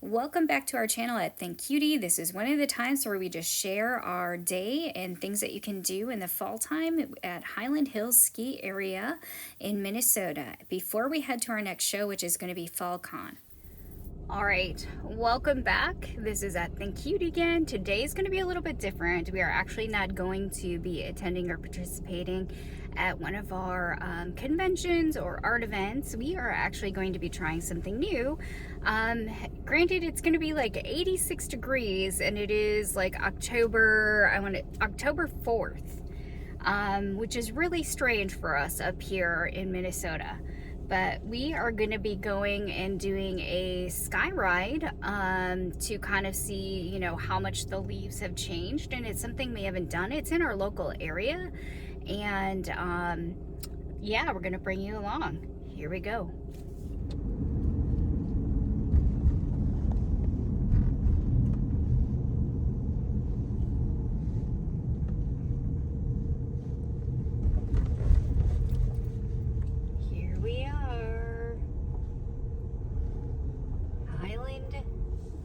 Welcome back to our channel at Think Cutie. This is one of the times where we just share our day and things that you can do in the fall time at Highland Hills Ski Area in Minnesota before we head to our next show, which is going to be FallCon. All right, welcome back. This is at Think Cutie again. Today is going to be a little bit different. We are actually not going to be attending or participating at one of our conventions or art events. We are actually going to be trying something new. Granted, it's going to be like 86 degrees and it is like October 4th, which is really strange for us up here in Minnesota. But we are going to be going and doing a sky ride to kind of see, you know, how much the leaves have changed. And it's something we haven't done. It's in our local area. And yeah, we're going to bring you along. Here we go. Hyland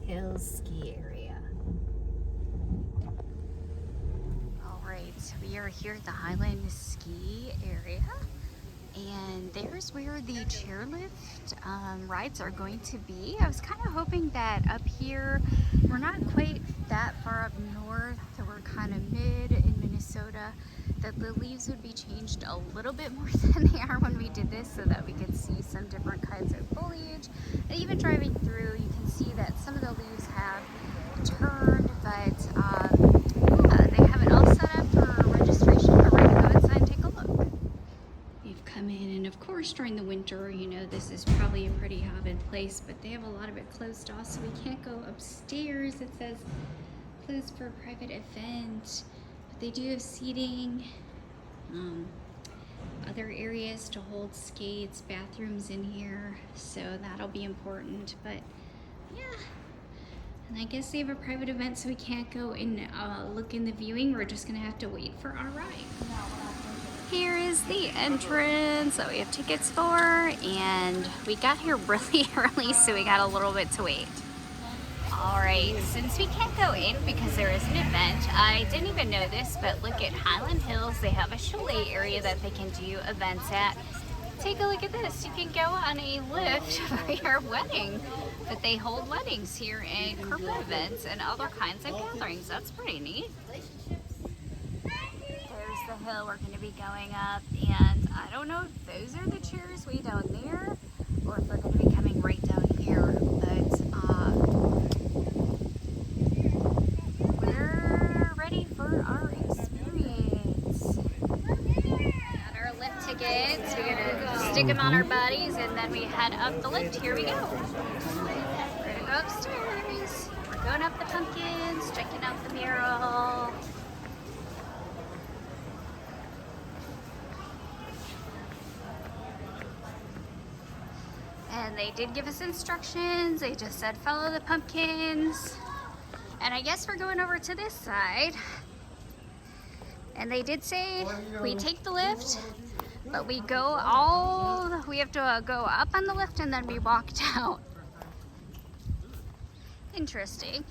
Hills Ski Area. All right, we are here at the Hyland Ski Area, and there's where the chairlift rides are going to be. I was kind of hoping that up here, we're not quite that far up north, so we're kind of mid in Minnesota, that the leaves would be changed a little bit more than they are when we did this, so that we could see some different kinds of foliage. And even driving through, you can see that some of the leaves have turned, but yeah, they have it all set up for registration. We're ready to go inside and take a look. We've come in, and of course during the winter, you know, this is probably a pretty hot place, but they have a lot of it closed off, so we can't go upstairs. It says closed for a private event. They do have seating, other areas to hold skates, bathrooms in here, so that'll be important. But yeah, and I guess they have a private event, so we can't go and look in the viewing. We're just gonna have to wait for our ride. Here is the entrance that we have tickets for, and we got here really early, so we got a little bit to wait. Alright, since we can't go in because there is an event, I didn't even know this, but look at Highland Hills. They have a chalet area that they can do events at. Take a look at this. You can go on a lift for your wedding. But they hold weddings here and corporate events and other kinds of gatherings. That's pretty neat. There's the hill we're going to be going up, and I don't know if those are the chairs way down there or if we're going to be coming right down here, but for our experience. Got our lift tickets. We're gonna stick them on our bodies and then we head up the lift. Here we go. We're gonna go upstairs. We're going up the pumpkins, checking out the mural. And they did give us instructions. They just said follow the pumpkins. And I guess we're going over to this side. And they did say we take the lift, but we have to go up on the lift and then we walk down. Interesting.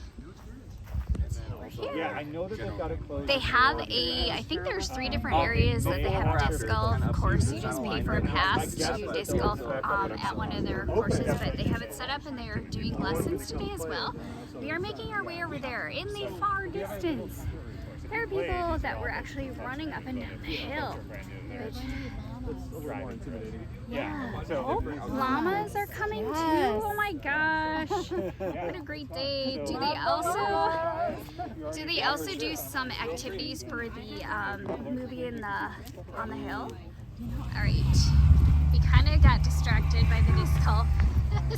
Yeah, I know that they've got it closed. They have I think there's 3 different areas that they have disc golf. Of course, you just pay for a pass to disc golf at one of their courses, but they have it set up and they are doing lessons today as well. We are making our way over there in the far distance. There are people that were actually running up and down the hill. Yeah. Llamas are coming too. Oh my gosh. What a great day. Do they also do some activities for the movie on the hill? All right. We kind of got distracted by the disc golf.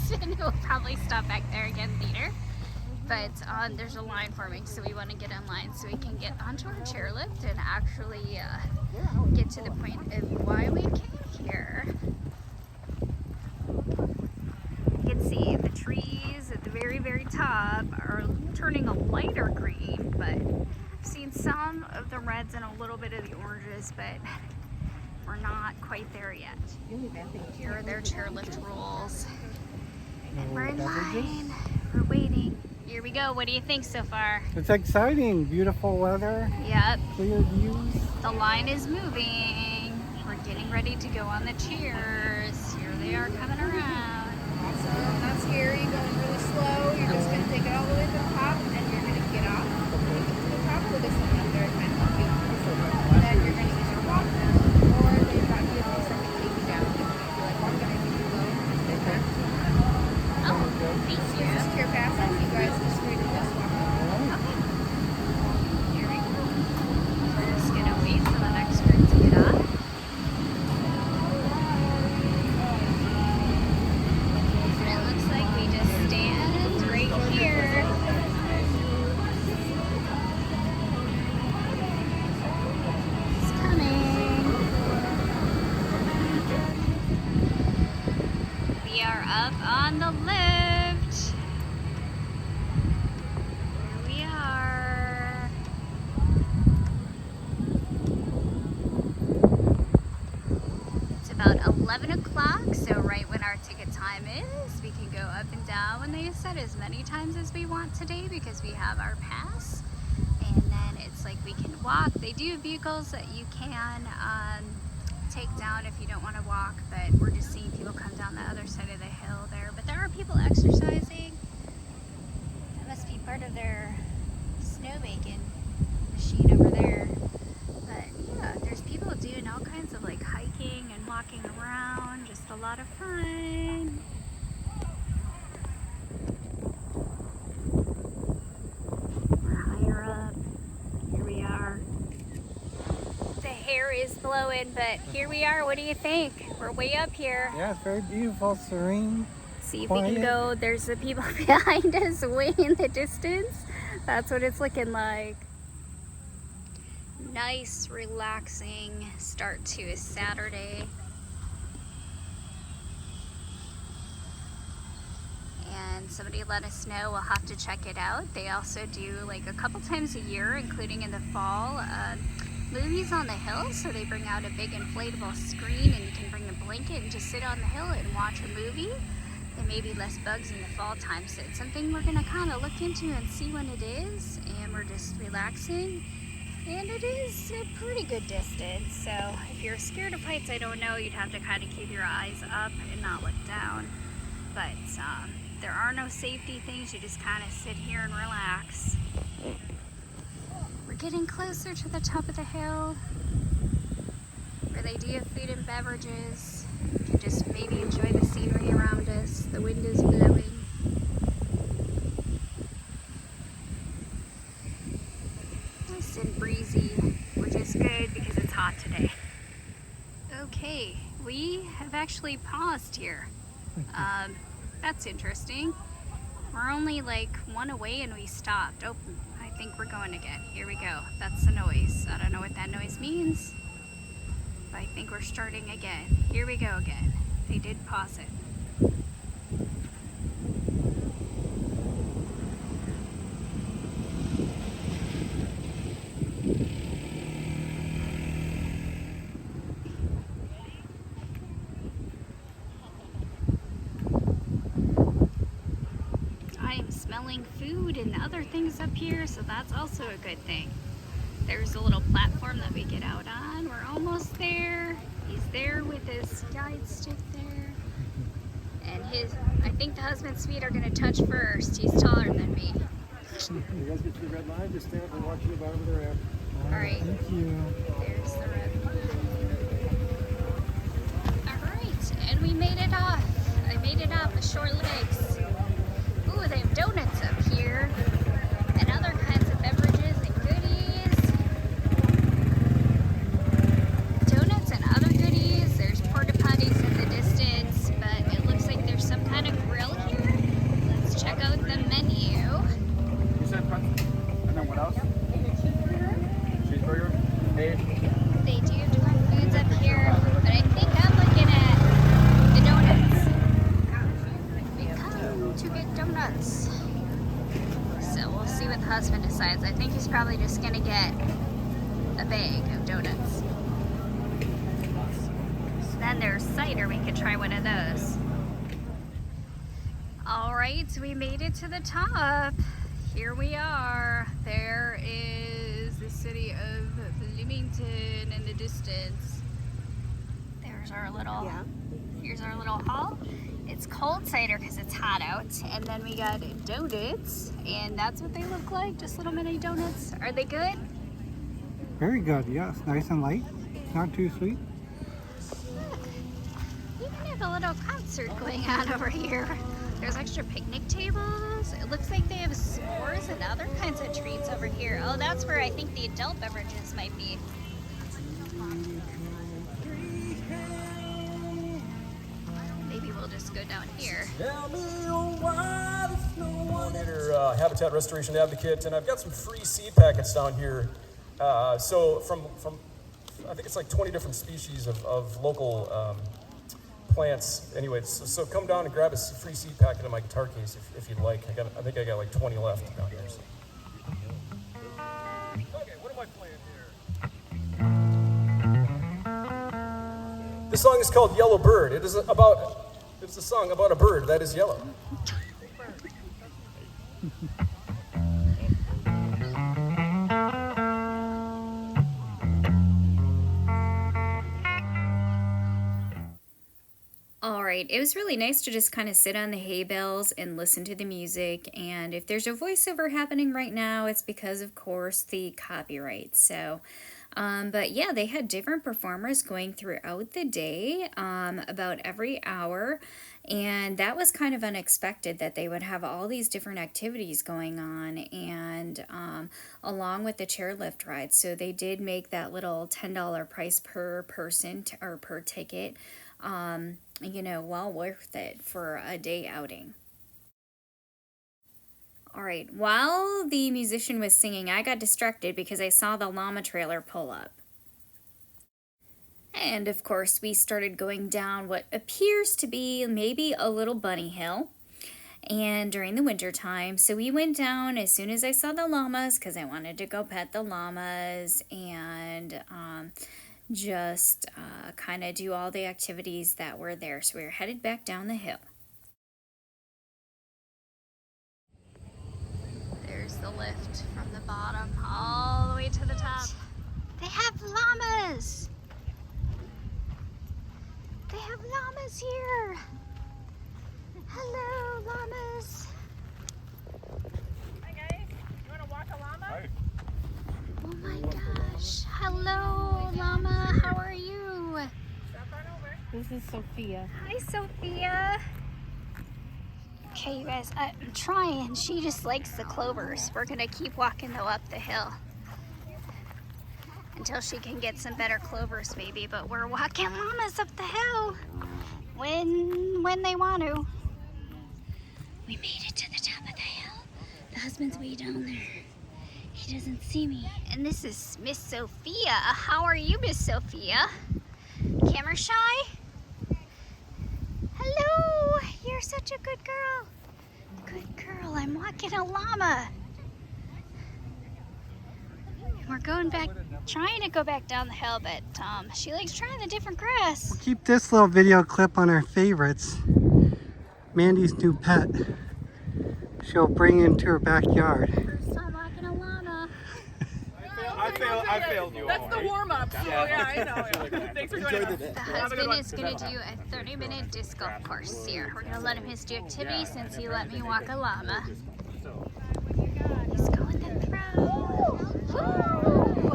So we'll probably stop back there again later. But there's a line forming, so we want to get in line so we can get onto our chairlift and actually get to the point of why we came here. You can see the trees at the very, very top are turning a lighter green, but I've seen some of the reds and a little bit of the oranges, but we're not quite there yet. Here are their chairlift rules. And we're in line. We're waiting. exciting. Here we go. What do you think so far? It's exciting. Beautiful weather. Yep. Clear views. The line is moving. We're getting ready to go on the chairs. Here they are coming around. Awesome. Not scary. Going really slow. You're just going to take it all the way to the top, and then you're going to get off. When you get to the top with this one up there, it kind of help you. Then you're going to either walk them, or they've got vehicles that can take you down. If you feel like walking, I think you go. Just take that. Oh, thank you. This is chair passing. You guys just read it this one. Okay. Here we go. We're just gonna wait for the next group to get up. And it looks like we just stand right here. It's coming. We are up on the lift. Here we are. It's about 11 o'clock, so right when our ticket time is, we can go up and down when they said as many times as we want today because we have our pass. And then it's like we can walk. They do have vehicles that you can take down if you don't want to walk, but we're just seeing people come down the other side of the hill there. But there are people exercising. That must be part of their snowmaking machine over there. But yeah, there's people doing all kinds of like hiking and walking around. Just a lot of fun. We're higher up. Here we are. The hair is blowing, but here we are. What do you think? We're way up here. Yeah, it's very beautiful, serene. See if Quiet. we can go. There's the people behind us way in the distance. That's what it's looking like. Nice, relaxing start to a Saturday. And somebody let us know. We'll have to check it out. They also do like a couple times a year, including in the fall, movies on the hill. So they bring out a big inflatable screen and you can bring a blanket and just sit on the hill and watch a movie. There may be less bugs in the fall time, so it's something we're gonna kind of look into and see when it is. And we're just relaxing. And it is a pretty good distance. So if you're scared of heights, I don't know, you'd have to kind of keep your eyes up and not look down. But there are no safety things. You just kind of sit here and relax. We're getting closer to the top of the hill where they do have food and beverages. You can just maybe enjoy the scenery around us. The wind is blowing. Nice and breezy, which is good because it's hot today. Okay, we have actually paused here. That's interesting. We're only like one away and we stopped. Oh, I think we're going again. Here we go. That's the noise. I don't know what that noise means, but I think we're starting again. Here we go again. They did pause it. I'm smelling food and other things up here, so that's also a good thing. There's a little platform that we get out on. We're almost there. He's there with his guide stick there. And I think the husband's feet are gonna touch first. He's taller than me. You guys get to the red line, just stand up and watch the bottom of the ramp. All right. Thank you. There's the red line. All right, and we made it off. I made it off the short legs. Ooh, they have donuts up here and other kinds of beverages and goodies. Donuts and other goodies. There's porta potties in the distance, but it looks like there's some kind of grill here. Let's check out the menu. You said front. And then what else? Cheeseburger. Hey. They do have different foods up here, but I think I'm looking at the donuts. We come to get donuts. So we'll see what the husband decides. I think he's probably just gonna get a bag of donuts. Then there's cider, we could try one of those. All right. right, we made it to the top. Here we are. There is the city of Bloomington in the distance. There's our little, here's our little hall. It's cold cider because it's hot out. And then we got donuts, and that's what they look like, just little mini donuts. Are they good? Very good, yes. Nice and light. Not too sweet. Look, even have a little concert going on over here. There's extra picnic tables. It looks like they have s'mores and other kinds of treats over here. Oh, that's where I think the adult beverages might be. Maybe we'll just go down here. Habitat restoration advocate, and I've got some free seed packets down here. So from I think it's like 20 different species of local plants. Anyway, so come down and grab a free seed packet in my guitar case if you'd like. I think I got like 20 left down here. So. Okay, what am I playing here? This song is called Yellow Bird. It's a song about a bird that is yellow. Alright, it was really nice to just kind of sit on the hay bales and listen to the music, and if there's a voiceover happening right now, it's because, of course, the copyright. So, but yeah, they had different performers going throughout the day, about every hour, and that was kind of unexpected that they would have all these different activities going on, and along with the chairlift rides. So they did make that little $10 price per person or per ticket, you know, well worth it for a day outing. Alright, while the musician was singing, I got distracted because I saw the llama trailer pull up. And of course, we started going down what appears to be maybe a little bunny hill. And during the winter time, so we went down as soon as I saw the llamas because I wanted to go pet the llamas and just kind of do all the activities that were there. So we were headed back down the hill. There's the lift from the bottom all the way to the top. They have llamas! They have llamas here! Hello, llamas! Hi guys, you want to walk a llama? Hi. Oh my gosh! Hello, llama! How are you? Step on over. This is Sophia. Hi, Sophia! Okay, you guys, I'm trying. She just likes the clovers. We're gonna keep walking though up the hill until she can get some better clovers maybe, but we're walking llamas up the hill when they want to. We made it to the top of the hill. The husband's way down there. He doesn't see me. And this is Miss Sophia. How are you, Miss Sophia? Camera shy? Hello! You're such a good girl. Good girl. I'm walking a llama. We're going back, trying to go back down the hill, but she likes trying the different grass. We'll keep this little video clip on our favorites. Mandy's new pet. She'll bring into her backyard. First time walking a llama. I failed you. That's the warm-up. So yeah, I know. Thanks for joining us. The husband is going to do a 30-minute disc golf course here. We're going to let him do activity since he let me walk a llama. He's going to throw. Woo!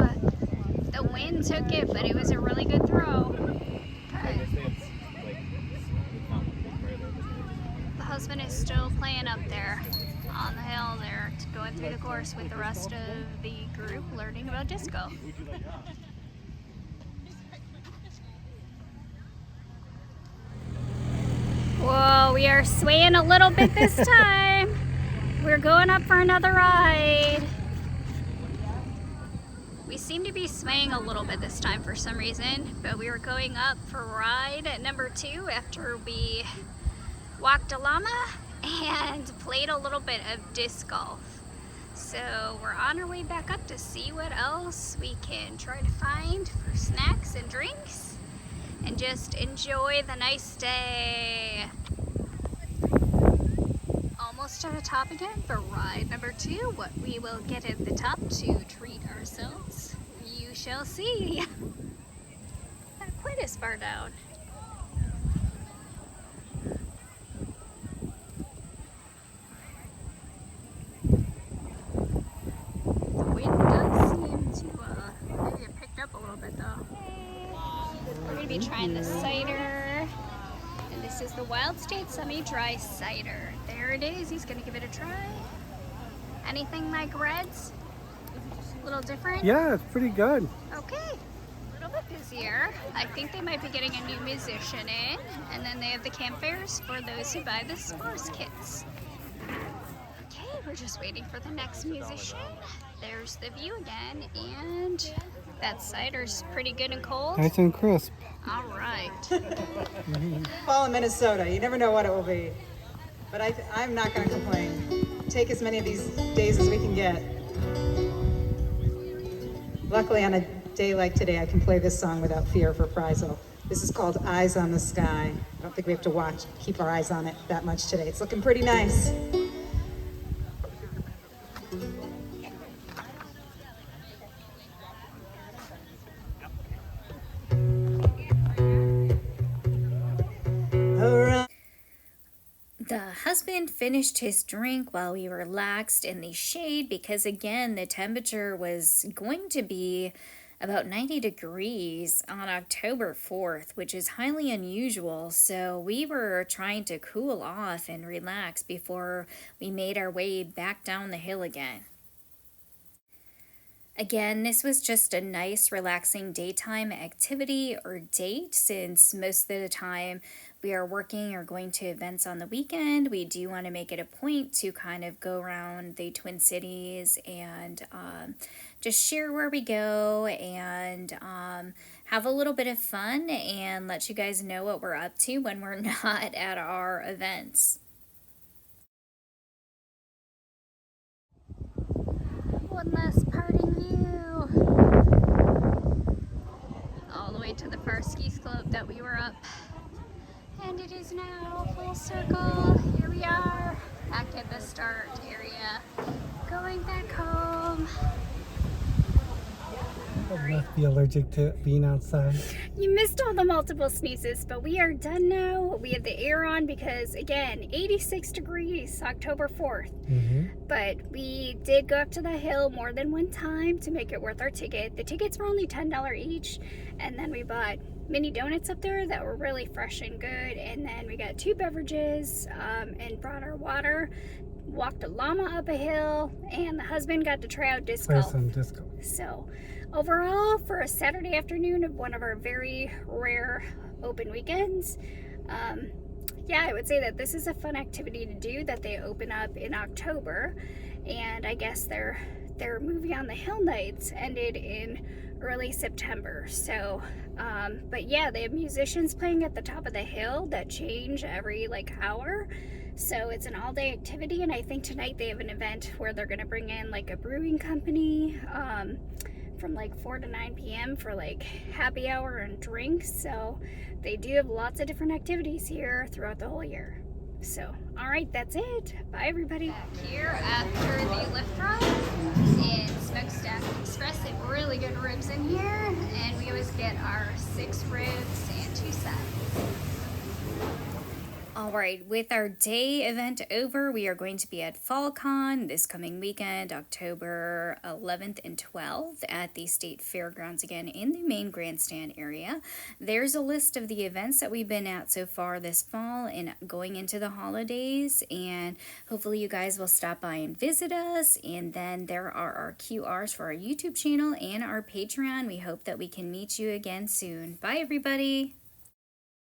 The wind took it, but it was a really good throw. Good. The husband is still playing up there on the hill there, going through the course with the rest of the group, learning about disco. Whoa, we are swaying a little bit this time. We're going up for another ride. We seem to be swaying a little bit this time for some reason, but we were going up for ride at number 2 after we walked a llama and played a little bit of disc golf. So we're on our way back up to see what else we can try to find for snacks and drinks and just enjoy the nice day. to the top again for ride number 2. What we will get at the top to treat ourselves, you shall see. Not quite as far down. The wind does seem to maybe it picked up a little bit though. We're going to be trying the cider. And this is the Wild State Semi-Dry Cider. There it is. He's going to give it a try. Anything like Red's? A little different? Yeah, it's pretty good. Okay. A little bit busier. I think they might be getting a new musician in. And then they have the campfires for those who buy the s'mores kits. Okay, we're just waiting for the next musician. There's the view again. And that cider's pretty good and cold. Nice and crisp. All right. Fall in Minnesota, you never know what it will be. But I'm not going to complain. Take as many of these days as we can get. Luckily, on a day like today, I can play this song without fear of reprisal. This is called Eyes on the Sky. I don't think we have to keep our eyes on it that much today. It's looking pretty nice. The husband finished his drink while we relaxed in the shade because, again, the temperature was going to be about 90 degrees on October 4th, which is highly unusual. So we were trying to cool off and relax before we made our way back down the hill again. Again, this was just a nice, relaxing daytime activity or date, since most of the time we are working or going to events on the weekend. We do want to make it a point to kind of go around the Twin Cities and just share where we go and have a little bit of fun and let you guys know what we're up to when we're not at our events. One last parting view. All the way to the far ski slope that we were up. And it is now full circle. Here we are, back at the start area. Going back home. I must be allergic to being outside. You missed all the multiple sneezes, but we are done now. We have the air on because, again, 86 degrees, October 4th. But we did go up to the hill more than one time to make it worth our ticket. The tickets were only $10 each, and then we bought mini donuts up there that were really fresh and good, and then we got 2 beverages and brought our water. Walked a llama up a hill, and the husband got to try out disc Play golf. some disco. So overall, for a Saturday afternoon of one of our very rare open weekends, yeah, I would say that this is a fun activity to do that they open up in October. And I guess their movie on the hill nights ended in early September. So but yeah, they have musicians playing at the top of the hill that change every hour. So it's an all-day activity, and I think tonight they have an event where they're going to bring in a brewing company from 4 to 9 p.m. for happy hour and drinks. So they do have lots of different activities here throughout the whole year. So, all right, that's it. Bye, everybody. Back here after the lift ride in Smokestack Express. They have really good ribs in here, and we always get our 6 ribs and 2 sides. All right, with our day event over, we are going to be at FallCon this coming weekend, October 11th and 12th at the State Fairgrounds again in the main grandstand area. There's a list of the events that we've been at so far this fall and going into the holidays, and hopefully you guys will stop by and visit us. And then there are our QRs for our YouTube channel and our Patreon. We hope that we can meet you again soon. Bye, everybody.